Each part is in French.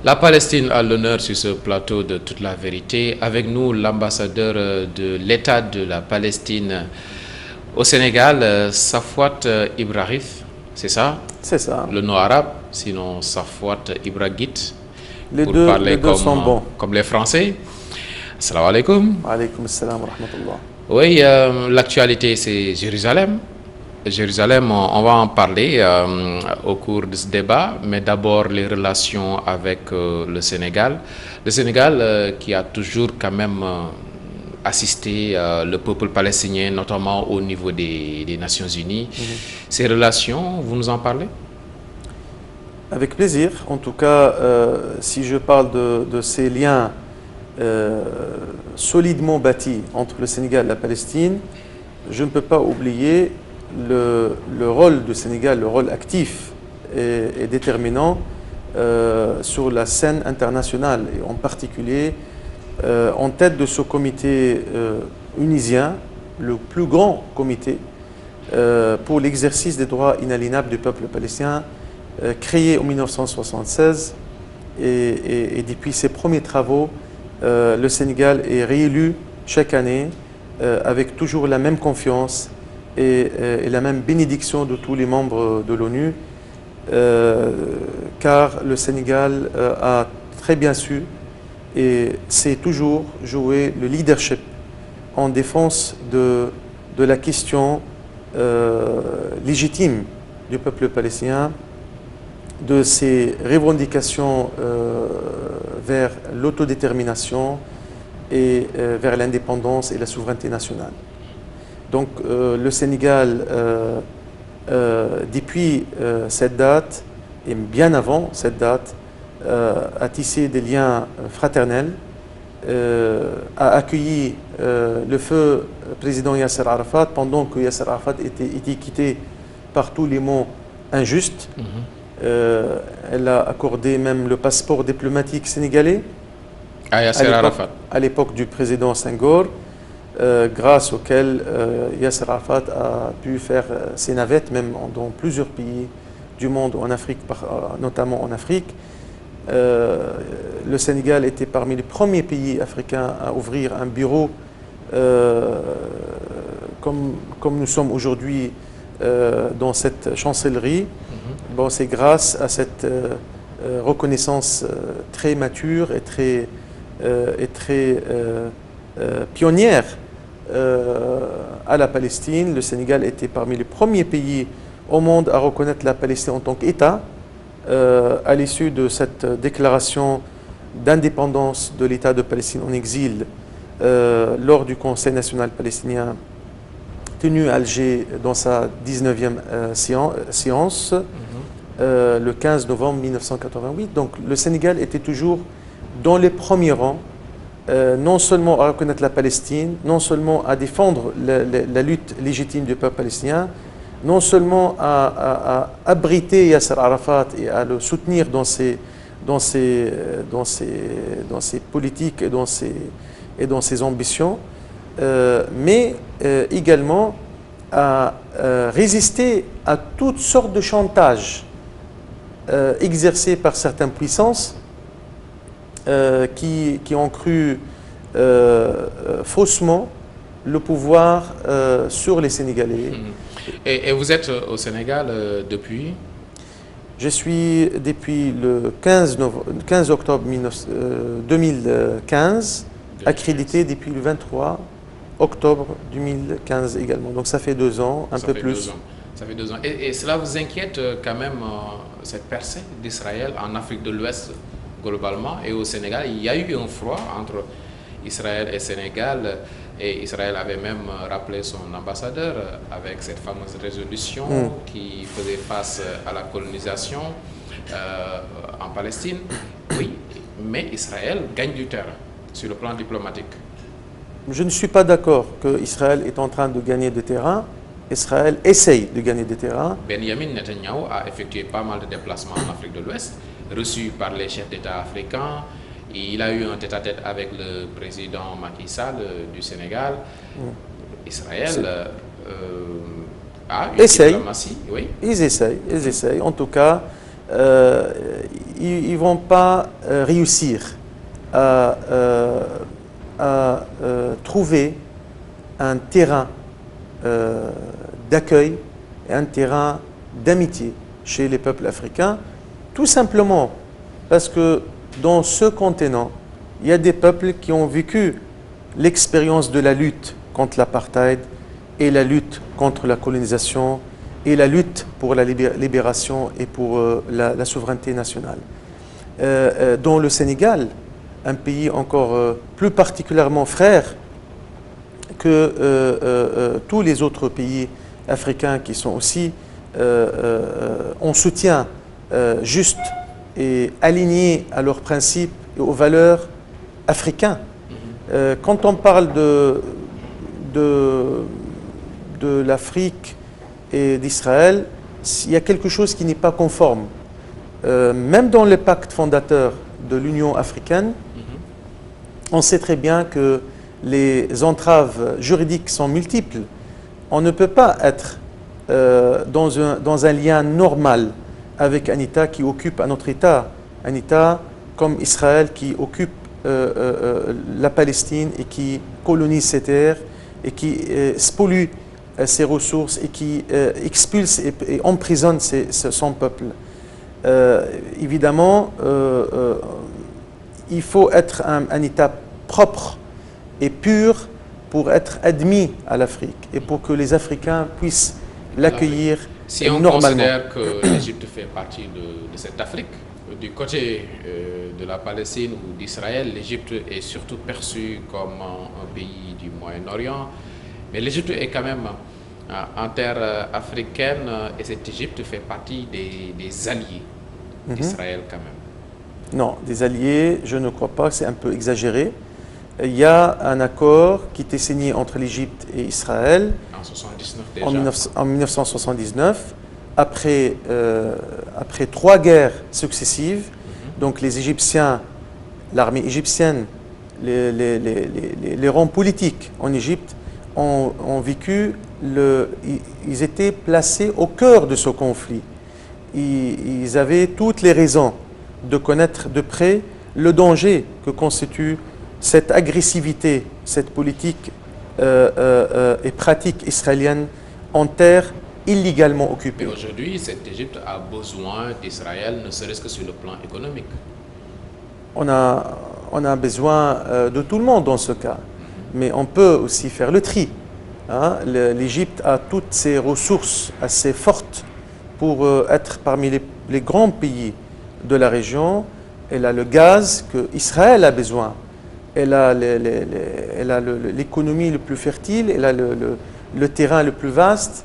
La Palestine a l'honneur sur ce plateau de toute la vérité. Avec nous, l'ambassadeur de l'État de la Palestine au Sénégal, Safwat Ibrahim, c'est ça? C'est ça. Le nom arabe, sinon Safwat Ibrahim, Les pour deux, parler les deux sont bons. comme les Français. Assalamu alaikum. Alaykoum salam wa rahmatullah. Oui, l'actualité, c'est Jérusalem. Jérusalem, on va en parler au cours de ce débat, mais d'abord les relations avec le Sénégal. Le Sénégal qui a toujours quand même assisté le peuple palestinien, notamment au niveau des Nations Unies. Ces relations, vous nous en parlez? Avec plaisir. En tout cas, si je parle de ces liens solidement bâtis entre le Sénégal et la Palestine, je ne peux pas oublier le rôle du Sénégal, le rôle actif et déterminant sur la scène internationale, et en particulier en tête de ce comité unisien, le plus grand comité pour l'exercice des droits inaliénables du peuple palestinien, créé en 1976, et depuis ses premiers travaux, le Sénégal est réélu chaque année avec toujours la même confiance et la même bénédiction de tous les membres de l'ONU, car le Sénégal a très bien su et sait toujours jouer le leadership en défense de la question légitime du peuple palestinien, de ses revendications vers l'autodétermination et vers l'indépendance et la souveraineté nationale. Donc le Sénégal, depuis cette date, et bien avant cette date, a tissé des liens fraternels, a accueilli le feu président Yasser Arafat pendant que Yasser Arafat était quitté par tous les mots injustes. Elle a accordé même le passeport diplomatique sénégalais à Yasser Arafat, à l'époque du président Senghor, grâce auquel Yasser Arafat a pu faire ses navettes même dans plusieurs pays du monde, en Afrique, notamment en Afrique. Le Sénégal était parmi les premiers pays africains à ouvrir un bureau comme nous sommes aujourd'hui dans cette chancellerie. Bon, c'est grâce à cette reconnaissance très mature et très pionnière à la Palestine. Le Sénégal était parmi les premiers pays au monde à reconnaître la Palestine en tant qu'État. À l'issue de cette déclaration d'indépendance de l'État de Palestine en exil lors du Conseil national palestinien tenu à Alger dans sa 19e séance, le 15 novembre 1988. Donc le Sénégal était toujours dans les premiers rangs, non seulement à reconnaître la Palestine, non seulement à défendre la lutte légitime du peuple palestinien, non seulement à abriter Yasser Arafat et à le soutenir dans ses politiques et dans ses ambitions, mais également à résister à toutes sortes de chantages exercés par certaines puissances qui ont cru faussement le pouvoir sur les Sénégalais. Et vous êtes au Sénégal depuis? Je suis depuis le 15 octobre 2015, accrédité depuis le 23 octobre 2015 également. Donc ça fait 2 ans, un peu plus. Ça fait 2 ans. Et cela vous inquiète quand même, cette percée d'Israël en Afrique de l'Ouest globalement et au Sénégal? Il y a eu un froid entre Israël et Sénégal, et Israël avait même rappelé son ambassadeur avec cette fameuse résolution qui faisait face à la colonisation en Palestine. Oui, mais Israël gagne du terrain sur le plan diplomatique. Je ne suis pas d'accord qu'Israël est en train de gagner du terrain. Israël essaye de gagner du terrain. Benjamin Netanyahu a effectué pas mal de déplacements en Afrique de l'Ouest, reçu par les chefs d'État africains. Il a eu un tête-à-tête avec le président Macky Sall du Sénégal. Israël a une diplomatie, oui. Ils essayent. En tout cas, ils ne vont pas réussir à, trouver un terrain d'accueil et un terrain d'amitié chez les peuples africains, tout simplement parce que dans ce continent, il y a des peuples qui ont vécu l'expérience de la lutte contre l'apartheid et la lutte contre la colonisation et la lutte pour la libération et pour la souveraineté nationale. Dans le Sénégal, un pays encore plus particulièrement frère que tous les autres pays africains qui sont aussi en soutien juste et aligné à leurs principes et aux valeurs africains. Quand on parle de l'Afrique et d'Israël, il y a quelque chose qui n'est pas conforme. Même dans le pacte fondateur de l'Union africaine, on sait très bien que les entraves juridiques sont multiples. On ne peut pas être dans un lien normal avec un État qui occupe un autre État, un État comme Israël qui occupe la Palestine et qui colonise ses terres et qui spolie ses ressources et qui expulse et emprisonne son peuple. Évidemment, il faut être un État propre et pur pour être admis à l'Afrique et pour que les Africains puissent l'accueillir si on normalement. Considère que l'Égypte fait partie de cette Afrique, du côté de la Palestine ou d'Israël, l'Égypte est surtout perçue comme un pays du Moyen-Orient, mais l'Égypte est quand même en terre africaine et cette Égypte fait partie des alliés d'Israël quand même. Non, des alliés, je ne crois pas, c'est un peu exagéré. Il y a un accord qui était signé entre l'Égypte et Israël en 79 déjà. En 1979, après 3 guerres successives. Donc les Égyptiens, l'armée égyptienne, les rangs politiques en Égypte ont vécu, ils étaient placés au cœur de ce conflit. Ils avaient toutes les raisons de connaître de près le danger que constitue cette agressivité, cette politique et pratique israélienne en terre illégalement occupée. Mais aujourd'hui, cette Égypte a besoin d'Israël, ne serait-ce que sur le plan économique. On a besoin de tout le monde dans ce cas, mais on peut aussi faire le tri. L'Égypte a toutes ses ressources assez fortes pour être parmi les grands pays de la région. Elle a le gaz que Israël a besoin. Elle a l'économie le plus fertile, elle a le terrain le plus vaste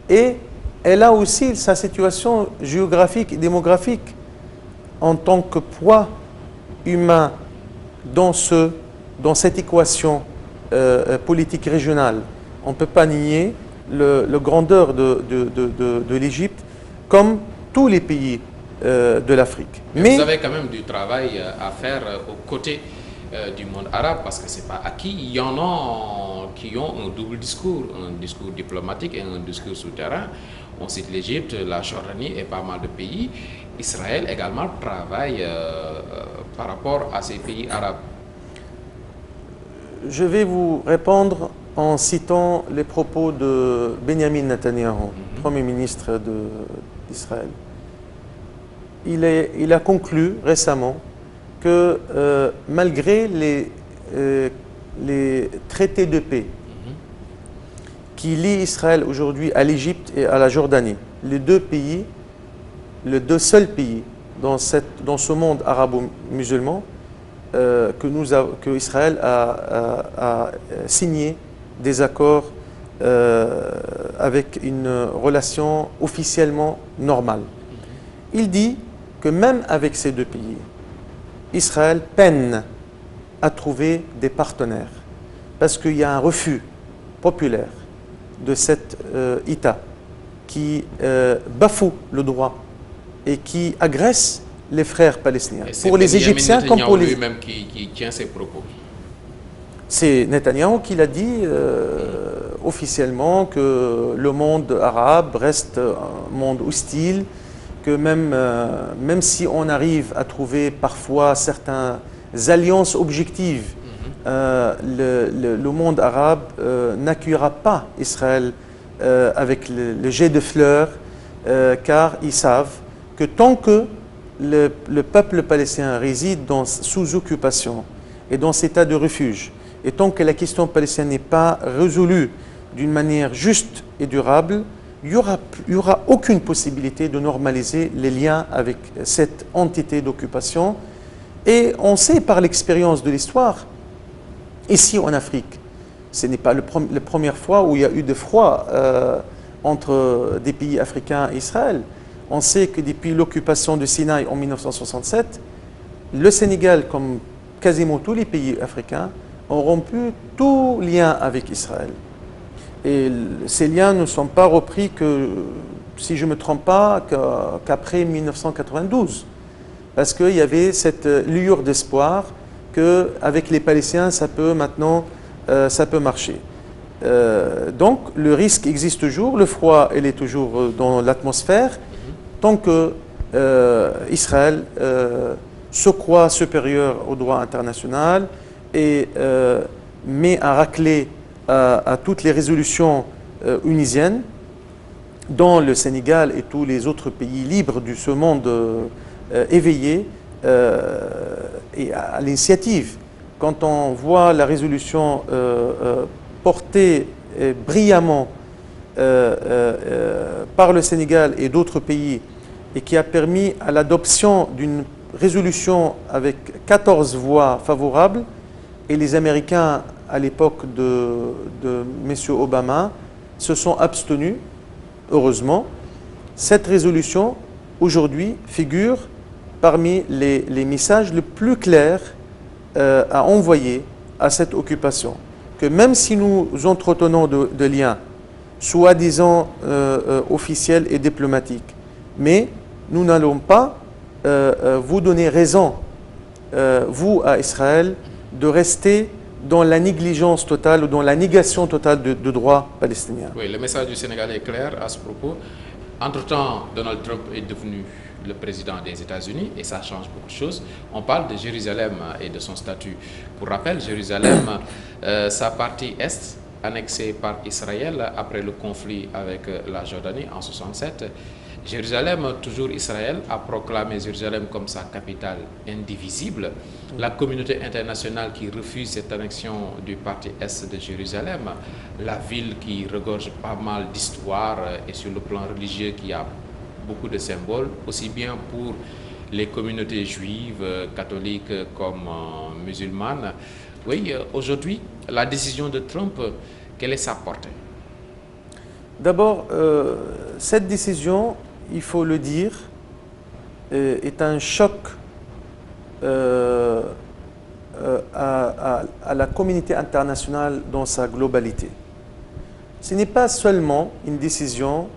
et elle a aussi sa situation géographique et démographique en tant que poids humain dans cette équation politique régionale. On ne peut pas nier la grandeur de l'Égypte comme tous les pays de l'Afrique. Mais vous avez quand même du travail à faire aux côtés du monde arabe parce que ce n'est pas acquis. Il y en a qui ont un double discours, un discours diplomatique et un discours souterrain. On cite l'Égypte, la Jordanie et pas mal de pays. Israël également travaille par rapport à ces pays arabes. Je vais vous répondre en citant les propos de Benjamin Netanyahu, Premier ministre d'Israël. Il a conclu récemment que malgré les traités de paix qui lient Israël aujourd'hui à l'Égypte et à la Jordanie, les deux seuls pays dans ce monde arabo-musulman que Israël a signé des accords avec une relation officiellement normale. Il dit que même avec ces deux pays, Israël peine à trouver des partenaires parce qu'il y a un refus populaire de cet État qui bafoue le droit et qui agresse les frères palestiniens. Pour les Égyptiens comme pour les... C'est lui-même qui tient ses propos. C'est Netanyahou qui l'a dit officiellement que le monde arabe reste un monde hostile que même si on arrive à trouver parfois certaines alliances objectives, le monde arabe n'accueillera pas Israël avec le jet de fleurs, car ils savent que tant que le peuple palestinien réside sous occupation et dans cet état de refuge, et tant que la question palestinienne n'est pas résolue d'une manière juste et durable, il n'y aura aucune possibilité de normaliser les liens avec cette entité d'occupation. Et on sait par l'expérience de l'histoire, ici en Afrique, ce n'est pas la première fois où il y a eu de froid entre des pays africains et Israël. On sait que depuis l'occupation du Sinaï en 1967, le Sénégal, comme quasiment tous les pays africains, ont rompu tout lien avec Israël. Et ces liens ne sont pas repris que, si je ne me trompe pas, qu'après 1992. Parce qu'il y avait cette lueur d'espoir qu'avec les Palestiniens, ça peut marcher. Donc le risque existe toujours, le froid il est toujours dans l'atmosphère, tant que Israël se croit supérieur au droit international et met à racler à toutes les résolutions unisiennes, dont le Sénégal et tous les autres pays libres de ce monde éveillé et à l'initiative. Quand on voit la résolution portée brillamment par le Sénégal et d'autres pays et qui a permis à l'adoption d'une résolution avec 14 voix favorables, et les Américains à l'époque de M. Obama se sont abstenus, heureusement. Cette résolution aujourd'hui figure parmi les messages les plus clairs à envoyer à cette occupation. Que même si nous entretenons de liens soi-disant officiels et diplomatiques, mais nous n'allons pas vous donner raison, vous à Israël, de rester dans la négligence totale ou dans la négation totale de droits palestiniens. Oui, le message du Sénégal est clair à ce propos. Entre-temps, Donald Trump est devenu le président des États-Unis et ça change beaucoup de choses. On parle de Jérusalem et de son statut. Pour rappel, Jérusalem, sa partie est, annexée par Israël après le conflit avec la Jordanie en 1967. Jérusalem, toujours Israël, a proclamé Jérusalem comme sa capitale indivisible. La communauté internationale qui refuse cette annexion du parti Est de Jérusalem, la ville qui regorge pas mal d'histoire et sur le plan religieux qui a beaucoup de symboles, aussi bien pour les communautés juives, catholiques comme musulmanes. Oui, aujourd'hui, la décision de Trump, quelle est sa portée? D'abord, cette décision, il faut le dire, est un choc à la communauté internationale dans sa globalité. Ce n'est pas seulement une décision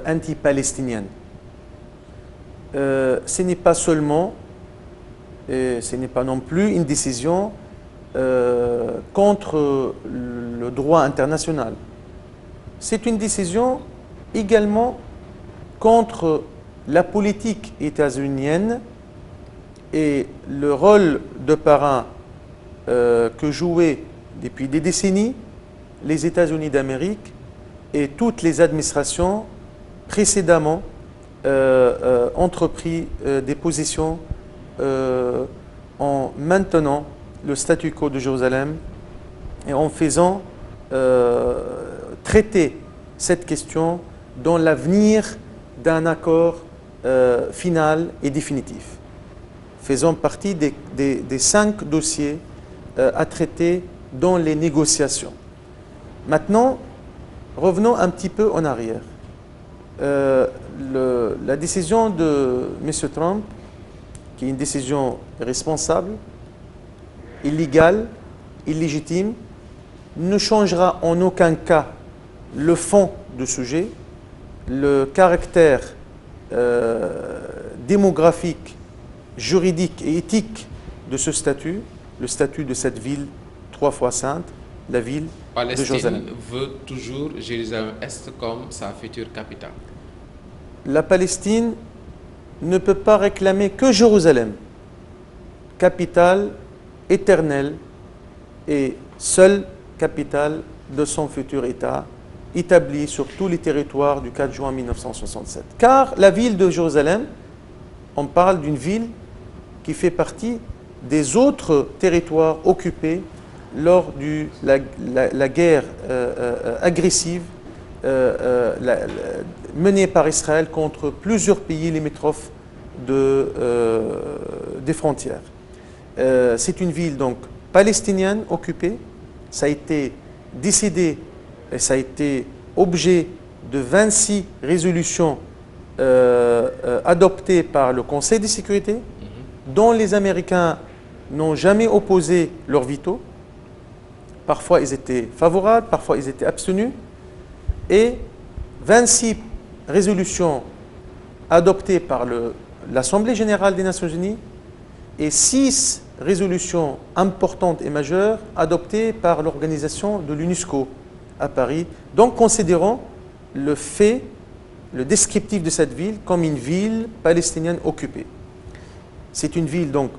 anti-palestinienne. Ce n'est pas seulement, et ce n'est pas non plus une décision contre le droit international. C'est une décision également contre la politique états-unienne et le rôle de parrain que jouaient depuis des décennies les États-Unis d'Amérique et toutes les administrations précédemment entrepris des positions en maintenant le statu quo de Jérusalem et en faisant traiter cette question dans l'avenir d'un accord final et définitif, faisant partie des 5 dossiers à traiter dans les négociations. Maintenant, revenons un petit peu en arrière. La décision de M. Trump, qui est une décision responsable, illégale, illégitime, ne changera en aucun cas le fond du sujet, le caractère démographique, juridique et éthique de ce statut, le statut de cette ville 3 fois sainte, la ville de Jérusalem. Palestine veut toujours Jérusalem-Est comme sa future capitale. La Palestine ne peut pas réclamer que Jérusalem, capitale éternelle et seule capitale de son futur État, établi sur tous les territoires du 4 juin 1967. Car la ville de Jérusalem, on parle d'une ville qui fait partie des autres territoires occupés lors de la guerre agressive menée par Israël contre plusieurs pays limitrophes des frontières. C'est une ville donc palestinienne occupée. Ça a été décidé et ça a été objet de 26 résolutions adoptées par le Conseil de sécurité, dont les Américains n'ont jamais opposé leur veto. Parfois ils étaient favorables, parfois ils étaient abstenus. Et 26 résolutions adoptées par l'Assemblée générale des Nations unies et 6 résolutions importantes et majeures adoptées par l'organisation de l'UNESCO à Paris. Donc considérons le descriptif de cette ville comme une ville palestinienne occupée. C'est une ville donc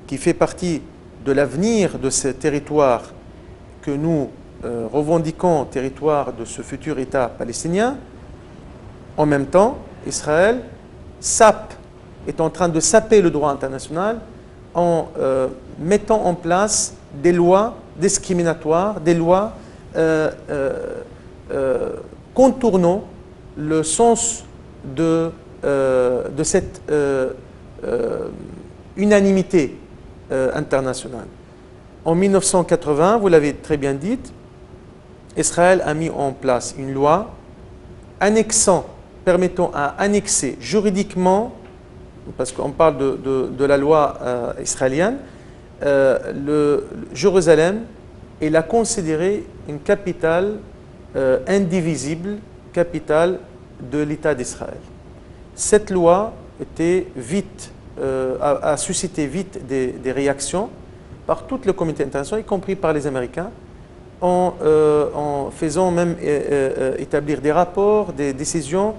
qui fait partie de l'avenir de ce territoire que nous revendiquons, territoire de ce futur État palestinien. En même temps, Israël est en train de saper le droit international en mettant en place des lois discriminatoires, des lois contournant le sens de cette unanimité internationale. En 1980, vous l'avez très bien dit, Israël a mis en place une loi permettant à annexer juridiquement, parce qu'on parle de la loi israélienne, Jérusalem et la considérer une capitale indivisible, capitale de l'État d'Israël. Cette loi a suscité vite des réactions par toute le communauté internationale, y compris par les Américains, en faisant même établir des rapports, des décisions,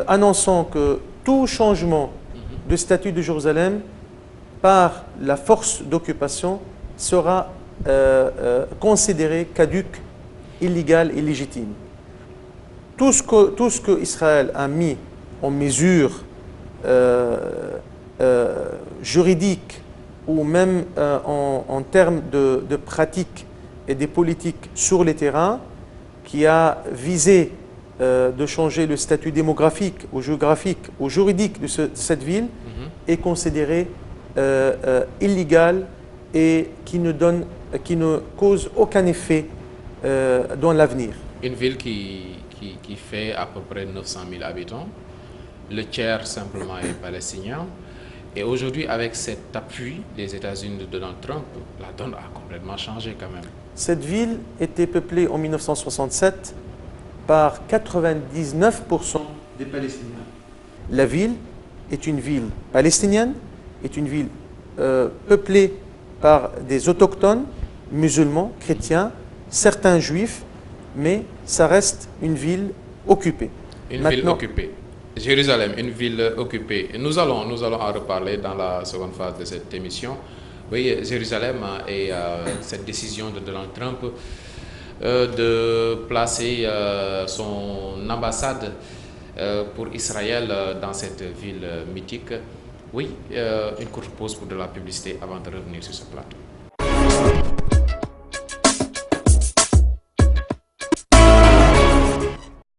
annonçant que tout changement de statut de Jérusalem par la force d'occupation sera considéré caduc, illégal et illégitime. Tout ce que Israël a mis en mesure juridique ou même en termes de pratiques et des politiques sur les terrains, qui a visé de changer le statut démographique ou géographique ou juridique de cette ville, est considéré illégal et qui ne cause aucun effet dans l'avenir. Une ville qui fait à peu près 900 000 habitants, le tiers simplement est palestinien. Et aujourd'hui, avec cet appui des États-Unis de Donald Trump, la donne a complètement changé quand même. Cette ville était peuplée en 1967 par 99% des Palestiniens. La ville est une ville palestinienne, est une ville peuplée par des autochtones, musulmans, chrétiens, certains juifs, mais ça reste une ville occupée. Ville occupée. Jérusalem, une ville occupée. Nous allons en reparler dans la seconde phase de cette émission. Oui, Jérusalem et cette décision de Donald Trump de placer son ambassade pour Israël dans cette ville mythique. Oui, une courte pause pour de la publicité avant de revenir sur ce plateau.